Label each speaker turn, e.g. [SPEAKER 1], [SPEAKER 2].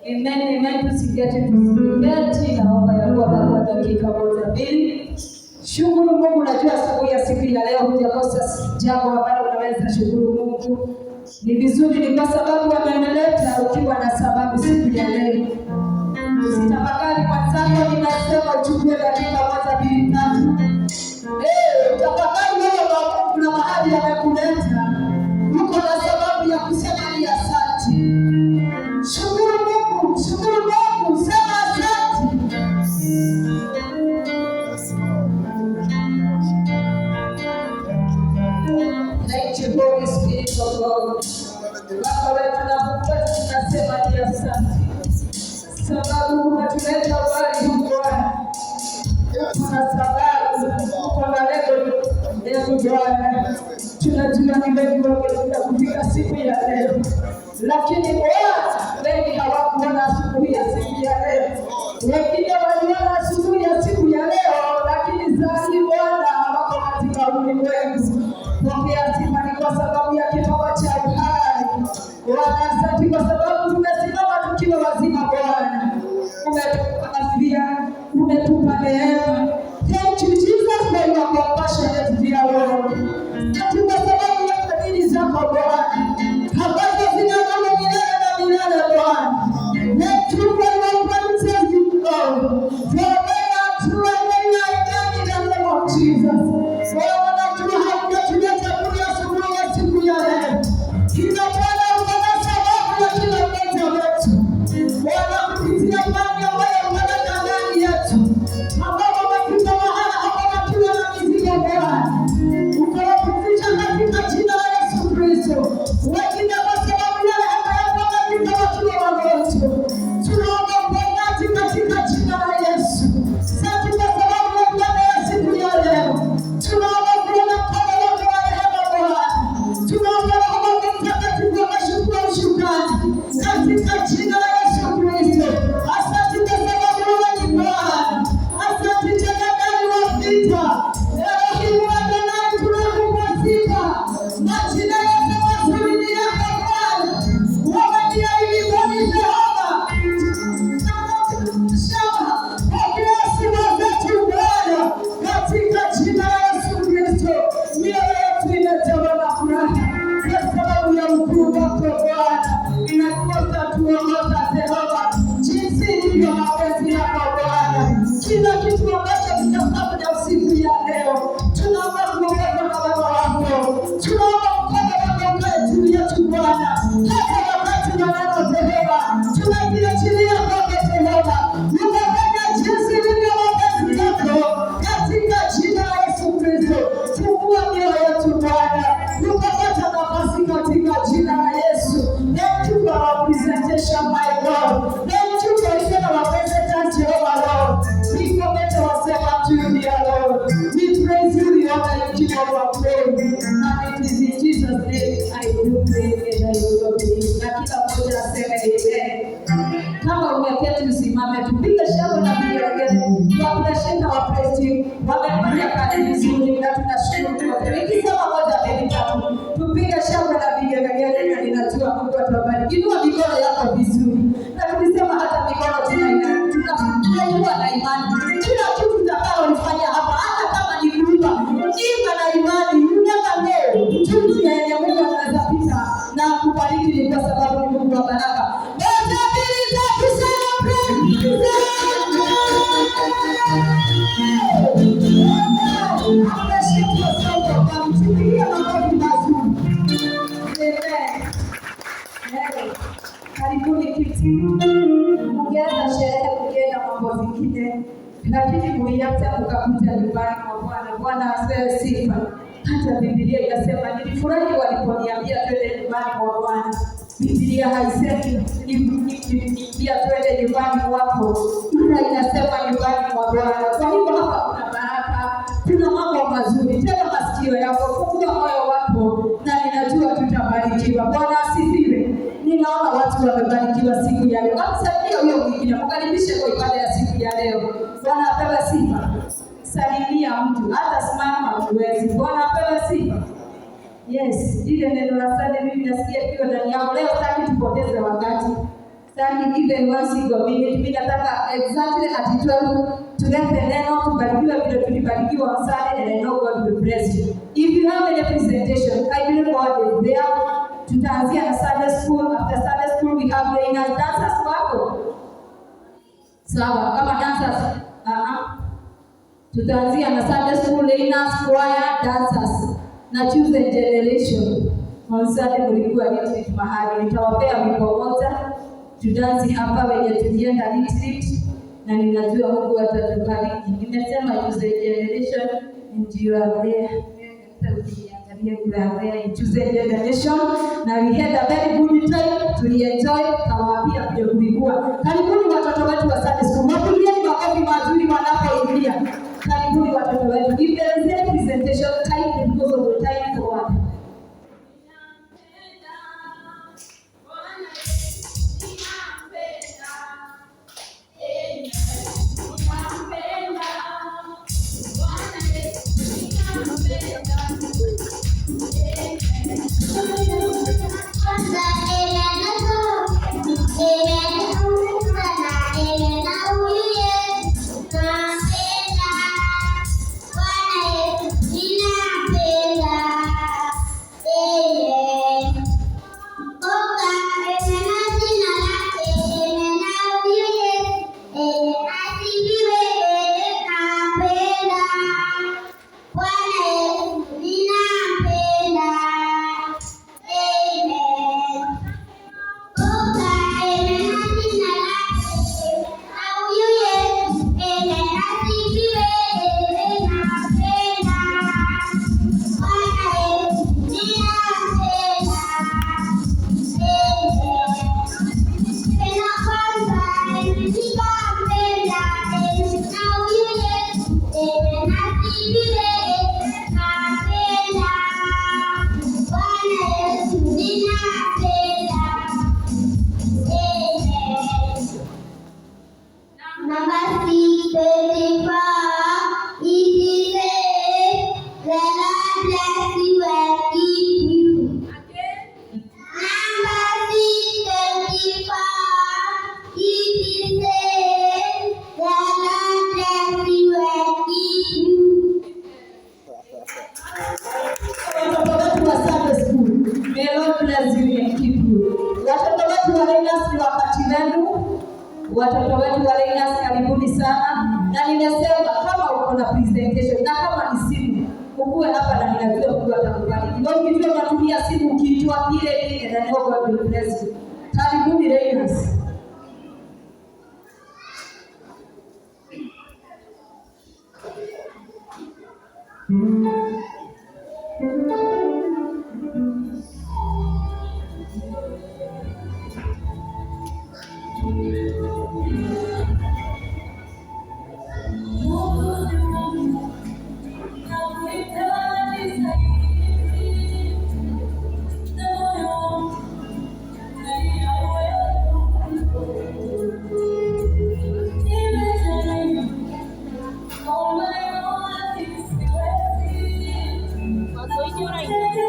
[SPEAKER 1] Amen. Tusiketi. Naomba ya kwa dakika moja mbili. Shukuru Mungu, najua asubuhi ya siku ya leo hujakosa jambo ambalo unaweza shukuru Mungu. Ni vizuri, ni kwa sababu amenileta ukiwa na sababu siku ya leo. Usitafakari kwa sababu ninasema uchukue dakika moja mbili tatu. Utafakari wewe kuna mahali amekuleta. Uko na sababu ya kusema ni asante. Shukuru Mungu, sema asante. Thank you, Holy Spirit of God. Baba wetu tunasema ni asante. Sababu umetuleta wali huko. Kuna sababu kwa leo Bwana. Tunajua ni wengi wangependa kufika siku ya leo. Lakini wengi hawakuona asubuhi ya siku ya leo. Wengine waliona asubuhi ya siku ya leo, lakini zaidi Bwana wako katika ulimwengu. Pokea sifa ni kwa sababu ya kipawa cha uhai. Bwana, asante kwa sababu tumesimama tukiwa wazima Bwana. Umetupa afya, umetupa neema. Thank you Jesus for your compassion, dear Lord. Asante kwa sababu ya fadhili zako Bwana. Habari zinazama milele na milele Bwana. Thank you for your promises in God. For they are true and they are done in the name of Jesus. Bwana, tunatuleta kwa asubuhi ya siku ya leo. Tunapenda kwa sababu ya kila mmoja wetu. Bwana, kupitia imani ambayo unaleta ndani yetu. Ambapo wamefika mahala hapa wakiwa na mizigo Bwana. Ukawapitisha katika jina la Yesu Kristo. Wengine kwa sababu ya rehema yako wamefika wakiwa wagonjwa. Tunaomba uponyaji katika jina la Yesu. Asante kwa sababu ya ibada ya siku ya leo. Tunaomba kuona mkono wako wa rehema Bwana. Tunaomba Roho wako Mtakatifu akachukua ushukrani katika jina la Yesu Kristo. Asante kwa sababu wewe ni Bwana. Asante jemadari wa vita. Elohim Adonai, tunakupa sifa. Majina yote mazuri ni yako Bwana. Wewe ni ahadi Jehova. Pokea sifa zetu Bwana katika jina la Yesu Kristo. Mioyo yetu imejawa na furaha kwa sababu ya ukuu wako Bwana. Inakuwa tuongoza Jehova jinsi ilivyo mapenzi yako Bwana. Kila kitu ambacho tutafanya usiku ya leo, tunaomba kuongeza na Baba wako. Tunaomba mkono wako ukae juu yetu Bwana. Hata wakati wa neno Jehova, tunajiachilia kwako Jehova. Unafanya jinsi ilivyo mapenzi yako katika jina la Yesu Kristo. Fungua mioyo yetu Bwana. Ukapata nafasi katika jina la Yesu. Thank you for our presentation, my God. Thank you for even our president, Jehovah Lord. We commit ourselves to you, dear Lord. We praise you, we honor you, King of our praise. And it is in Jesus' name I do pray and I will believe. Na kila mmoja aseme amen. Kama umeketi usimame, tupige shangwe na vigelegele. Tunashinda wa praise team. Wamefanya kazi nzuri na tunashukuru wote. Nikisema moja mbili tatu, tupige shangwe na vigelegele na ninajua Mungu atabariki. Inua mikono yako vizuri. Na tukisema hata mikono tunainua na imani. Kila kitu tutakayofanya hapa, hata kama ni kuimba, imba na imani. Never know. Tuti ya Mungu anaweza pita na kubariki ni kwa sababu ni Mungu wa baraka. Karibuni kiti. Mungeza sherehe kugenda mambo zingine. Lakini muiacha mkakuta nyumbani mwa Bwana. Bwana asifiwe sifa. Hata Biblia inasema nilifurahi waliponiambia twende nyumbani mwa Bwana. Biblia haisemi niambia twende nyumbani mwako. Biblia inasema nyumbani mwa Bwana. Kwa hivyo hapa kuna baraka, kuna mambo mazuri. Tena masikio yako, fungua moyo wako na ninajua tutabarikiwa. Bwana asifiwe. Ninaona watu wamebarikiwa siku ya leo. Amsaidie huyo mwingine, mkaribishe kwa ibada ya siku ya leo. Bwana apewe sifa. Salimia mtu, hata simama huwezi. Bwana apewe sifa. Yes, ile neno la sala mimi nasikia kile ndani yako. Leo sitaki tupoteze wakati. Then even once you go mimi nataka exactly at 12 tulete neno tubarikiwe vile tulibarikiwa on Sunday, and I know God will bless you. If you have any presentation, I believe God is there. Tutaanzia na Sunday school. After Sunday school we have learners, dancers wako. Sawa, kama dancers tutaanzia na Sunday school, learners, choir, dancers na choose generation. On Sunday mlikuwa retreat mahali, nitawapea wimbo moja tudansi hapa wenye tulienda retreat, na ninajua Mungu atatubariki. Nimesema choose generation ndio there. Choose generation, na we had a very good time, tulienjoy, tawaambia vile kulikuwa. Karibuni watoto wetu wa Sunday school, wapigieni makofi mazuri wanapoingia. Karibuni watoto wetu. If there is a presentation, type because of the time forward. Watoto wetu wa Lenas, karibuni sana. Na ninasema kama uko na presentation na kama ni simu, ukue hapa na ninajua Mungu atakubariki. Ndio ukijua unatumia simu ukiitwa ile na God will bless you. Karibuni Lenas.
[SPEAKER 2] You're right.